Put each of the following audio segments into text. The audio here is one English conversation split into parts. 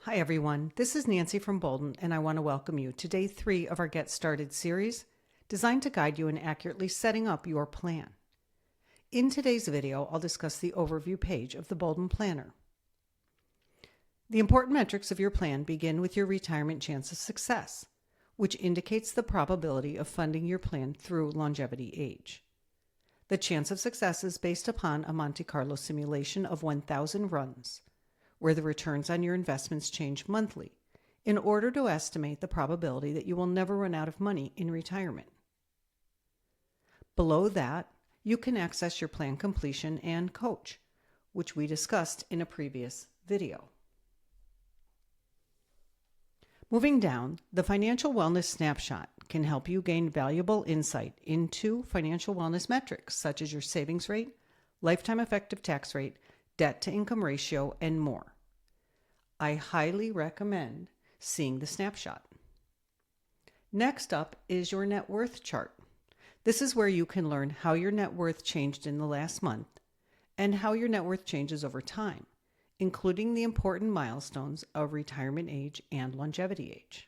Hi everyone, this is Nancy from Boldin, and I want to welcome you to day 3 of our Get Started series, designed to guide you in accurately setting up your plan. In today's video, I'll discuss the overview page of the Boldin Planner. The important metrics of your plan begin with your retirement chance of success, which indicates the probability of funding your plan through longevity age. The chance of success is based upon a Monte Carlo simulation of 1,000 runs, where the returns on your investments change monthly in order to estimate the probability that you will never run out of money in retirement. Below that, you can access your plan completion and coach, which we discussed in a previous video. Moving down, the Financial Wellness Snapshot can help you gain valuable insight into financial wellness metrics such as your savings rate, lifetime effective tax rate, debt-to-income ratio, and more. I highly recommend seeing the snapshot. Next up is your net worth chart. This is where you can learn how your net worth changed in the last month and how your net worth changes over time, including the important milestones of retirement age and longevity age.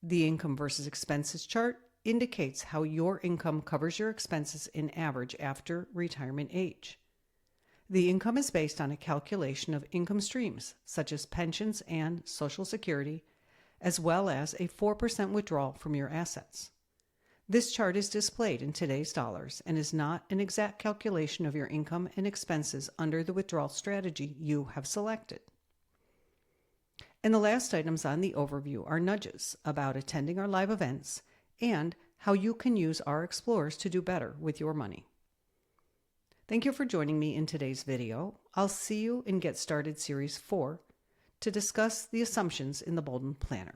The income versus expenses chart indicates how your income covers your expenses in average after retirement age. The income is based on a calculation of income streams, such as pensions and Social Security, as well as a 4% withdrawal from your assets. This chart is displayed in today's dollars and is not an exact calculation of your income and expenses under the withdrawal strategy you have selected. And the last items on the overview are nudges about attending our live events and how you can use our explorers to do better with your money. Thank you for joining me in today's video. I'll see you in Get Started Series 4 to discuss the assumptions in the Boldin Planner.